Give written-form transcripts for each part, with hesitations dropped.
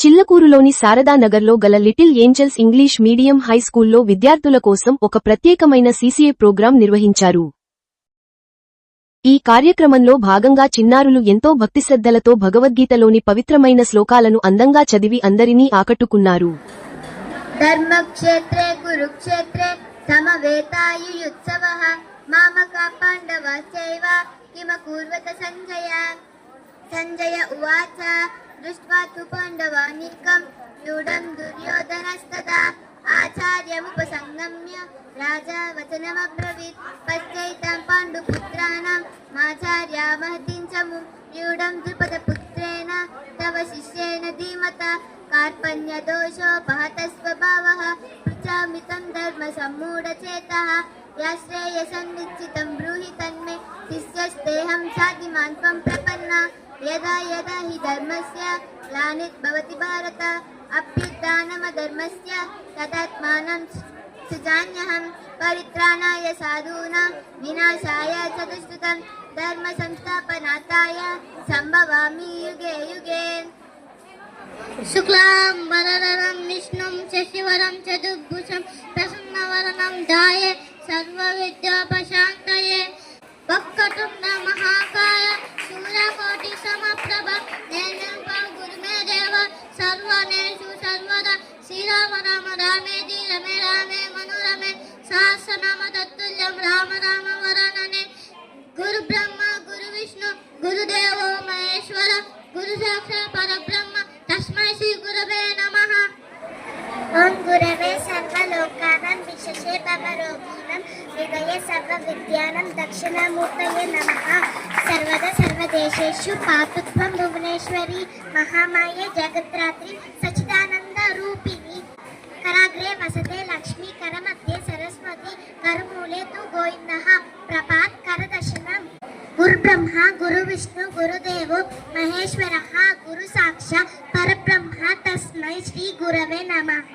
చిల్లకూరులోని శారదా నగర్లో గల little angels English medium high స్కూల్లో విద్యార్థుల కోసం ఒక ప్రత్యేకమైన సీసీఏ ప్రోగ్రాం నిర్వహించారు. ఈ కార్యక్రమంలో భాగంగా చిన్నారులు ఎంతో భక్తిశ్రద్ధలతో భగవద్గీతలోని పవిత్రమైన శ్లోకాలను అందంగా చదివి అందరినీ ఆకట్టుకున్నారు. ధర్మక్షేత్రే కురుక్షేత్రే సమవేతాయుయుత్సవః మామకా పాండవశ్చైవ కిమకుర్వత సంజయ ఉవాచ దృష్ట్వా తు పాండవానీకం వ్యూఢం దుర్యోధనస్తదా ఆచార్యముపసంగమ్య రాజా వచనమబ్రవీత్ పశ్చైతం పాండుపుత్రాణం మాచార్య మహతిం చ వ్యూఢం ద్రుపదపుత్రేణ తవ శిష్యేణ ధీమత కార్పణ్యదోషోపహత స్వభావః పృచ్ఛామితం ధర్మసమ్మూఢచేతః యాశ్రేయసన్నిశ్చితం బ్రూహి తన్మే శిష్యస్తేహం సాధిమాన్ త్వం ప్రపన్న యదా యదా హి ధర్మస్య గ్లానిర్భవతి భారత అభ్యుత్థానమధర్మస్య తదాత్మానం సృజామ్యహం పరిత్రాణాయ సాధూనాం వినాశాయ చ దుష్కృతం ధర్మ సంస్థాపనార్థాయ సంభవామి యుగే యుగే. శుక్లాం వరదరం విష్ణుం శశివరం చతుర్భుజం ప్రసన్నవదనం ధ్యాయే సర్వవిద్యాపశాంతయే వక్రతుండ మహాకాయ సూర్యకోటి సమప్రభ నిర్విఘ్నం కురు మే దేవ సర్వనేషు సర్వదా శ్రీరామ రామ రామేతి రమే రామే మనోరమే సహస్రనామ తత్తుల్యం రామ రామ వరణనే. గురు బ్రహ్మ గురు విష్ణు గురుదేవో మహేశ్వర గురు సాక్షాత్ పరబ్రహ్మ తస్మై శ్రీ గురవే నమః. ఓం గురవే సర్వలోకానాం విశేషే భవరోగిణం హృదయే సర్వవిద్యానాం దక్షిణామూర్తయే నమః. సర్వదా సర్వదేశేషు పాతు త్వం భువనేశ్వరి మహామాయే జగత్రాత్రి సచ్చిదానంద రూపిణి. కరాగ్రే వసతే లక్ష్మీ కరమధ్యే సరస్వతి కరుమూలే తు గోవిందః ప్రపాత్ కరదర్శనం. గురు బ్రహ్మ గురు విష్ణు గురుదేవో మహేశ్వరః గురు సాక్షాత్ పరబ్రహ్మ తస్మై శ్రీ గురవే నమః.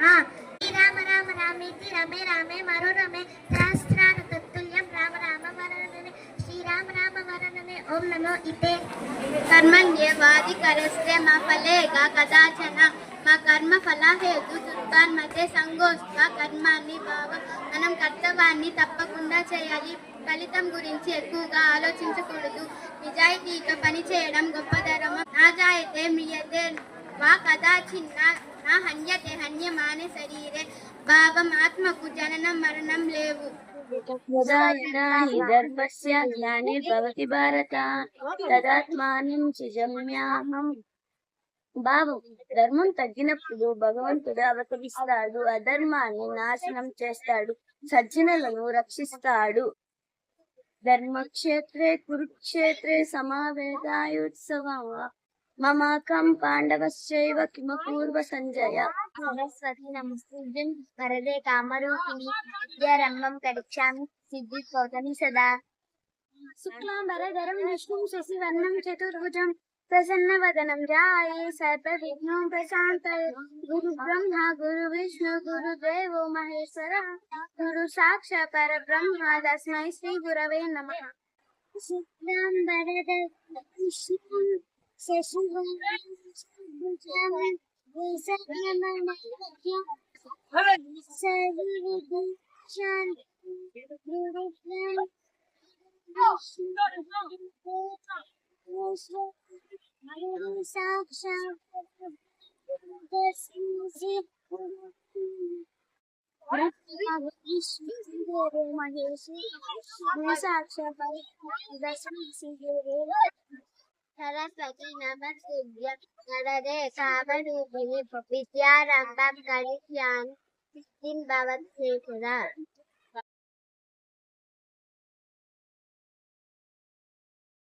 శ్రీరామ రామ రామేతి రమే రామే మనోరమే సహస్రాన తత్తుల్యం రామ రామ వరణనే శ్రీరామ రామ వరణనే. ఓం నమో ఇతే కర్మణ్యేవాధికరస్తే మా ఫలేగా కదాచన మా కర్మ ఫలహేతు దుర్గాన్మతే సంగోస్త కర్మాన్ని భావ. మనం కర్తవ్యాన్ని తప్పకుండా చేయాలి. ఫలితం గురించి ఎక్కువగా ఆలోచించకూడదు. నిజాయితీగా పని చేయడం గొప్పతరం. నా జాయతే మ్రియతే వా కదాచిన్న నా హన్యతే హన్యమానే శరీరే. భావం ఆత్మకు జననం మరణం లేవు. యదా యదా హి ధర్మస్య గ్లానిర్భవతి భారత తదాత్మానం సృజామ్యహం. భావం ధర్మం తగ్గినప్పుడు భగవంతుడు అవతరిస్తాడు, అధర్మాన్ని నాశనం చేస్తాడు, సజ్జనులను రక్షిస్తాడు. ధర్మక్షేత్రే కురుక్షేత్రే సమావేదాయుత్సవం మమాకం పాండవశ్చైవ కిమపూర్వ సంజయ. సరస్వతి నమస్తుభ్యం వరదే కామరూపిణి విద్యారంభం కరిష్యామి సిద్ధి కౌతమి సదా. శుక్లాం వరదరం విష్ణుం శశివర్ణం చతుర్భుజం ప్రసన్నవదనం ధ్యాయే సర్వవిఘ్నోం ప్రశాంతయే. గురు బ్రహ్మ గురు విష్ణు గురుదేవో మహేశ్వరః గురు సాక్షాత్ పరబ్రహ్మ తస్మై శ్రీ గురవే నమః. శుక్లాం వరదరం విష్ణుం శశివర్ణం చతుర్భుజం ప్రసన్నవదనం సరస్వతి నమస్తుభ్యం వరదే కామరూపిణి విద్యారంభం కరిష్యామి సిద్ధిం భవతి సదా.